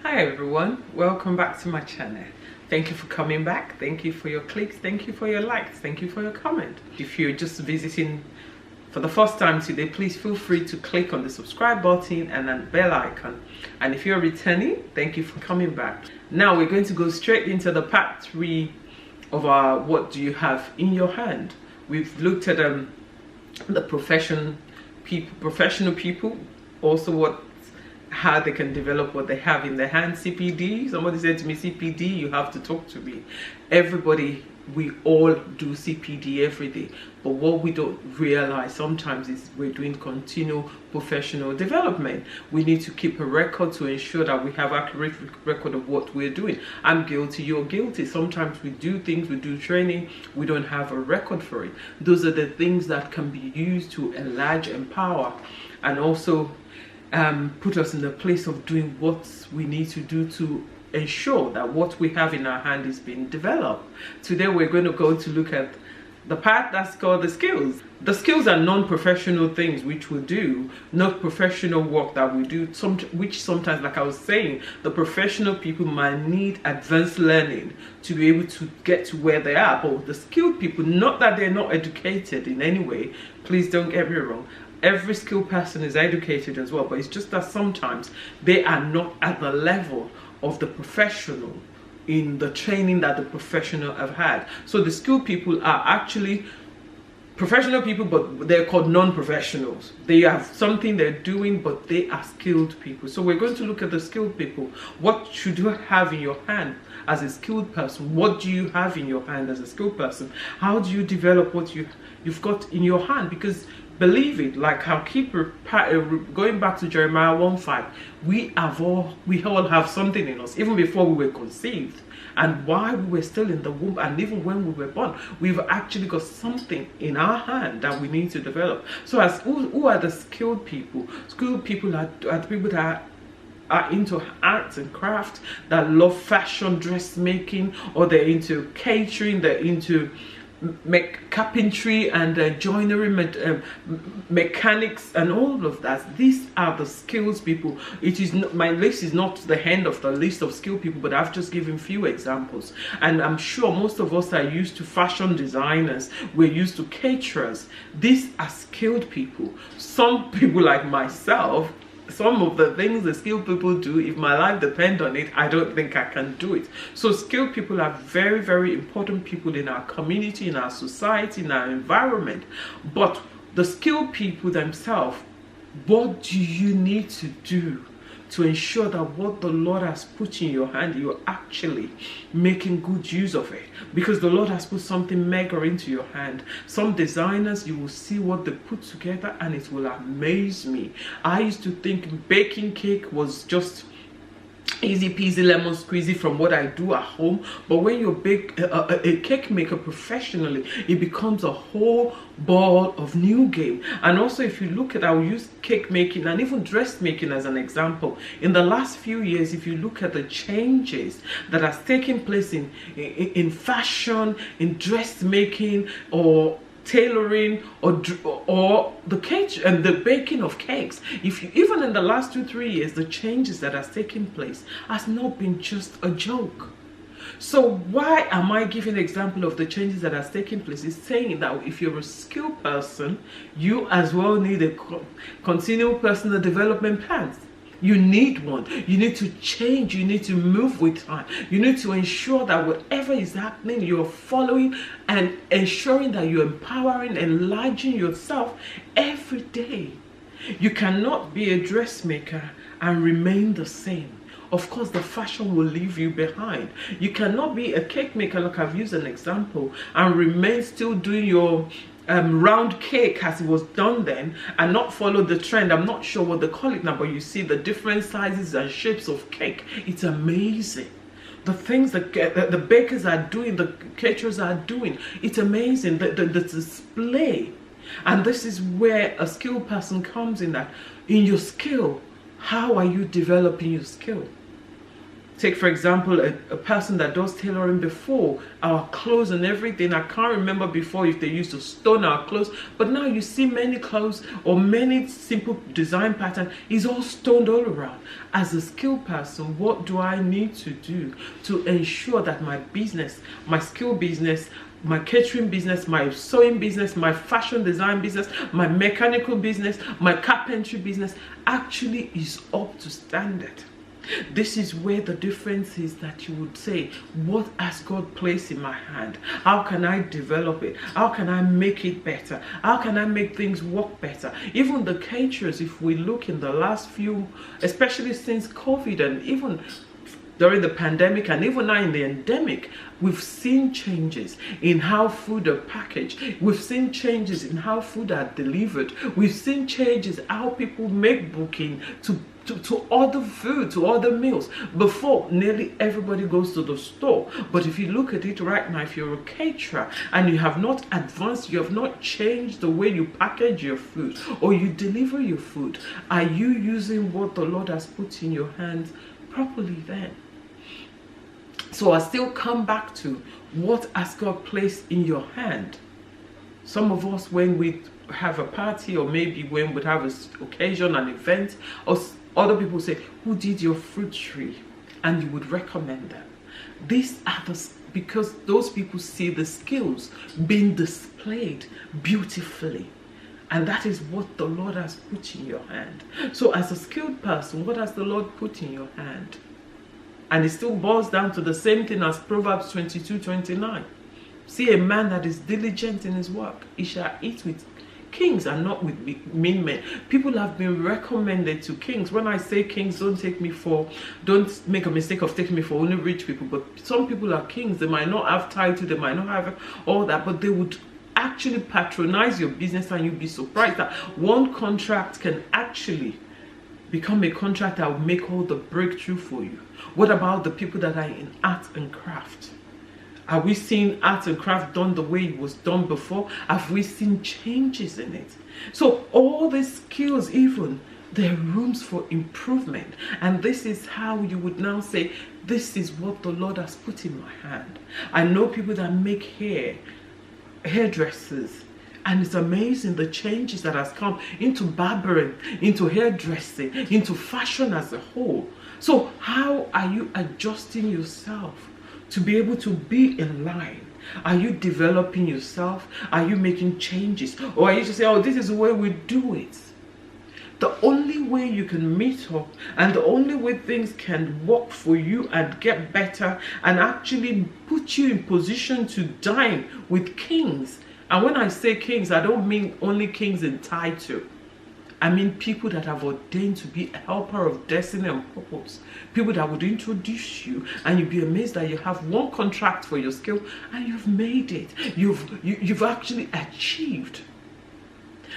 Hi everyone, welcome back to my channel. Thank you for coming back. Thank you for your clicks. Thank you for your likes. Thank you for your comment. If you're just visiting for the first time today, please feel free to click on the subscribe button and then bell icon. And if you're returning, thank you for coming back. Now we're going to go straight into the part 3 of our what do you have in your hand. We've looked at the professional people, also how they can develop what they have in their hand. CPD, somebody said to me, CPD, you have to talk to me. Everybody, we all do CPD every day, but what we don't realize sometimes is we're doing continual professional development. We need to keep a record to ensure that we have accurate record of what we're doing. I'm guilty, you're guilty. Sometimes we do things, we do training, we don't have a record for it. Those are the things that can be used to enlarge, empower, and also put us in a place of doing what we need to do to ensure that what we have in our hand is being developed. Today we're going to go to look at the part that's called the skills. The skills are non-professional things which we do, not professional work that we do, which sometimes, like I was saying, the professional people might need advanced learning to be able to get to where they are. But the skilled people, not that they're not educated in any way, please don't get me wrong. Every skilled person is educated as well, but it's just that sometimes they are not at the level of the professional in the training that the professional have had. So the skilled people are actually professional people, but they're called non-professionals. They have something they're doing, but they are skilled people. So we're going to look at the skilled people. What should you have in your hand as a skilled person? What do you have in your hand as a skilled person? How do you develop what you've got in your hand? Because believe it, like I'll keep going back to Jeremiah 1:5, we all have something in us, even before we were conceived, and while we were still in the womb, and even when we were born, we've actually got something in our hand that we need to develop. So as who are the skilled people? Skilled people are the people that are into arts and crafts, that love fashion, dressmaking, or they're into catering, they're into carpentry and joinery, mechanics, and all of that. These are the skills people. It is not, my list is not the end of the list of skilled people, but I've just given few examples, and I'm sure most of us are used to fashion designers, we're used to caterers. These are skilled people. Some people like myself, some of the things the skilled people do, if my life depends on it, I don't think I can do it. So skilled people are very, very important people in our community, in our society, in our environment. But the skilled people themselves, what do you need to do to ensure that what the Lord has put in your hand, you're actually making good use of it? Because the Lord has put something mega into your hand. Some designers, you will see what they put together and it will amaze me. I used to think baking cake was just easy peasy lemon squeezy from what I do at home, but when you bake a cake maker professionally, it becomes a whole ball of new game. And also, if you look at, I'll use cake making and even dressmaking as an example. In the last few years, if you look at the changes that has taken place in fashion, in dressmaking, or tailoring, or the cake and the baking of cakes, even in the last 2-3 years, the changes that has taken place has not been just a joke. So why am I giving an example of the changes that has taken place? It's saying that if you're a skilled person, you as well need a continual personal development plan. You need one. You need to change. You need to move with time. You need to ensure that whatever is happening, you're following and ensuring that you're empowering, enlarging yourself every day. You cannot be a dressmaker and remain the same. Of course, the fashion will leave you behind. You cannot be a cake maker, like I've used an example, and remain still doing your round cake as it was done then and not follow the trend. I'm not sure what they call it now, but you see the different sizes and shapes of cake. It's amazing. The things that the bakers are doing, the caterers are doing, it's amazing. The display. And this is where a skilled person comes in, that in your skill, how are you developing your skill? Take, for example, a person that does tailoring. Before, our clothes and everything, I can't remember before if they used to stone our clothes, but now you see many clothes or many simple design pattern is all stoned all around. As a skilled person, what do I need to do to ensure that my business, my skill business, my catering business, my sewing business, my fashion design business, my mechanical business, my carpentry business actually is up to standard? This is where the difference is, that you would say, what has God placed in my hand? How can I develop it? How can I make it better? How can I make things work better? Even the caterers, if we look in the last few, especially since COVID and even during the pandemic and even now in the endemic, we've seen changes in how food are packaged. We've seen changes in how food are delivered. We've seen changes how people make booking to order food, to order meals. Before, nearly everybody goes to the store. But if you look at it right now, if you're a caterer and you have not advanced, you have not changed the way you package your food or you deliver your food, are you using what the Lord has put in your hands properly then? So I still come back to, what has God placed in your hand? Some of us, when we have a party, or maybe when we have an occasion, an event, or other people say, who did your fruit tree? And you would recommend them. These are because those people see the skills being displayed beautifully. And that is what the Lord has put in your hand. So as a skilled person, what has the Lord put in your hand? And it still boils down to the same thing as Proverbs 22:29. See a man that is diligent in his work, he shall eat with kings and not with mean men. People have been recommended to kings. When I say kings, don't make a mistake of taking me for only rich people. But some people are kings. They might not have title, they might not have all that, but they would actually patronize your business, and you'd be surprised that one contract can actually become a contract that will make all the breakthrough for you. What about the people that are in art and craft? Are we seeing art and craft done the way it was done before? Have we seen changes in it? So all these skills, even, there are rooms for improvement. And this is how you would now say, this is what the Lord has put in my hand. I know people that make hairdressers, and it's amazing the changes that has come into barbering, into hairdressing, into fashion as a whole. So how are you adjusting yourself to be able to be in line? Are you developing yourself? Are you making changes? Or are you just saying, oh, this is the way we do it? The only way you can meet up, and the only way things can work for you and get better and actually put you in position to dine with kings. And when I say kings, I don't mean only kings in title. I mean people that have ordained to be a helper of destiny and purpose. People that would introduce you, and you'd be amazed that you have one contract for your skill and you've made it. You've actually achieved.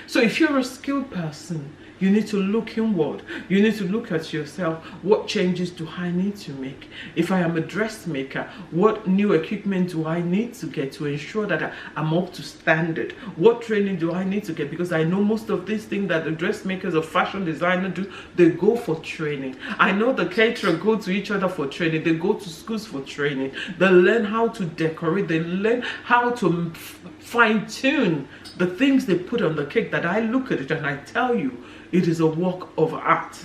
So if you're a skilled person, you need to look inward. You need to look at yourself. What changes do I need to make? If I am a dressmaker, what new equipment do I need to get to ensure that I'm up to standard? What training do I need to get? Because I know most of these things that the dressmakers or fashion designers do, they go for training. I know the caterer go to each other for training. They go to schools for training. They learn how to decorate. They learn how to fine-tune the things they put on the cake, that I look at it and I tell you, it is a work of art.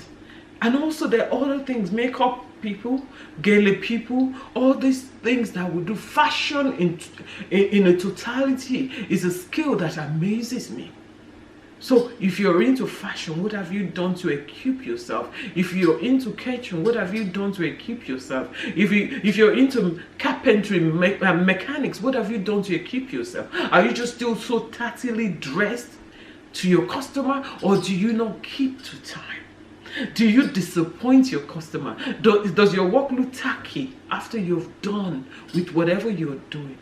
And also there are other things, makeup people, gala people, all these things that we do. Fashion in a totality is a skill that amazes me. So if you're into fashion, what have you done to equip yourself? If you're into catering, what have you done to equip yourself? If you're into carpentry, mechanics, what have you done to equip yourself? Are you just still so tactily dressed to your customer, or do you not keep to time? Do you disappoint your customer? Does your work look tacky after you've done with whatever you're doing?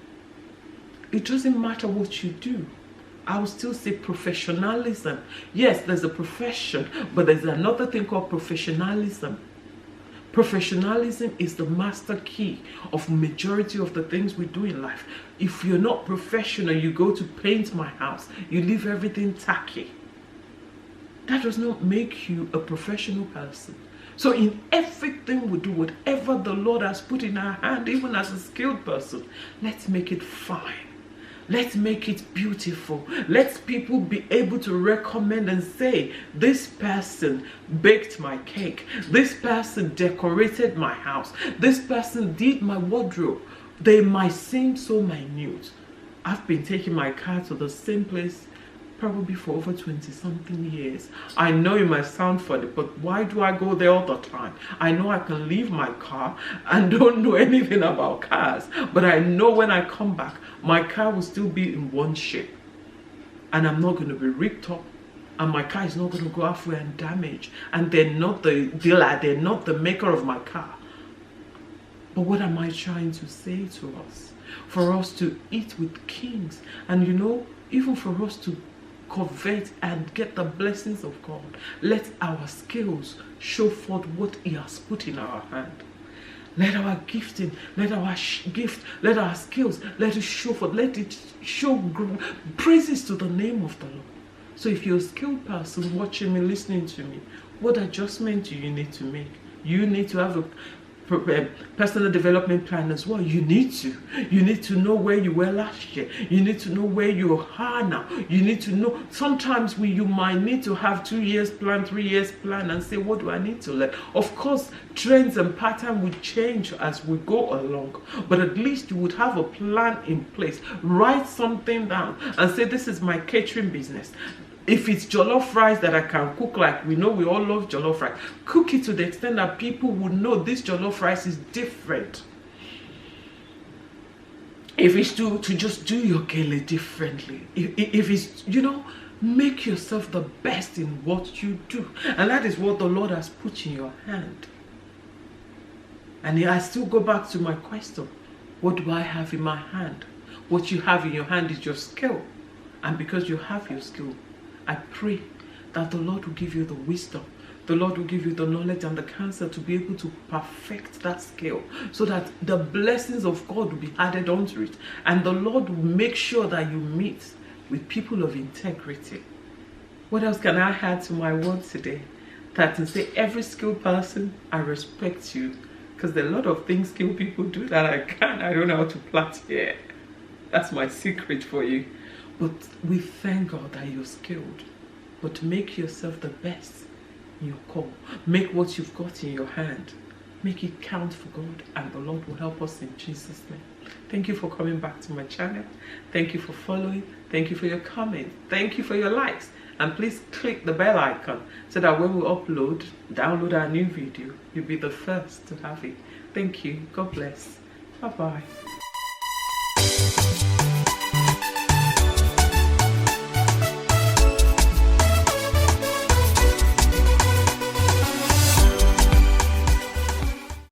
It doesn't matter what you do. I will still say professionalism. Yes, there's a profession, but there's another thing called professionalism. Professionalism is the master key of majority of the things we do in life. If you're not professional, you go to paint my house, you leave everything tacky. That does not make you a professional person. So in everything we do, whatever the Lord has put in our hand, even as a skilled person, let's make it fine. Let's make it beautiful. Let people be able to recommend and say, this person baked my cake. This person decorated my house. This person did my wardrobe. They might seem so minute. I've been taking my car to the same place probably for over 20-something years. I know it might sound funny, but why do I go there all the time? I know I can leave my car and don't know anything about cars, but I know when I come back, my car will still be in one shape, and I'm not going to be ripped up, and my car is not going to go halfway and damage, and they're not the dealer, they're not the maker of my car. But what am I trying to say to us? For us to eat with kings, and even for us to covet and get the blessings of God, let our skills show forth what He has put in our hand. Let our gifting, let our gift, let our skills, let it show forth, let it show praises to the name of the Lord. So if you're a skilled person watching me, listening to me, what adjustment do you need to make? You need to have a personal development plan as well. You need to know where you were last year. You need to know where you are now. You need to know, sometimes you might need to have 2 years plan, 3 years plan, and say, what do I need to learn? Of course, trends and pattern will change as we go along, but at least you would have a plan in place. Write something down and say, this is my catering business. If it's jollof rice that I can cook, like we know we all love jollof rice, cook it to the extent that people would know this jollof rice is different. If it's to just do your kele differently, if it's, make yourself the best in what you do. And that is what the Lord has put in your hand. And I still go back to my question, what do I have in my hand? What you have in your hand is your skill. And because you have your skill, I pray that the Lord will give you the wisdom. The Lord will give you the knowledge and the counsel to be able to perfect that skill, so that the blessings of God will be added onto it. And the Lord will make sure that you meet with people of integrity. What else can I add to my word today? That to say, every skilled person, I respect you. Because there are a lot of things skilled people do that I don't know how to plait here. That's my secret for you. But we thank God that you're skilled. But make yourself the best in your call. Make what you've got in your hand. Make it count for God, and the Lord will help us in Jesus' name. Thank you for coming back to my channel. Thank you for following. Thank you for your comments. Thank you for your likes. And please click the bell icon so that when we download our new video, you'll be the first to have it. Thank you. God bless. Bye-bye.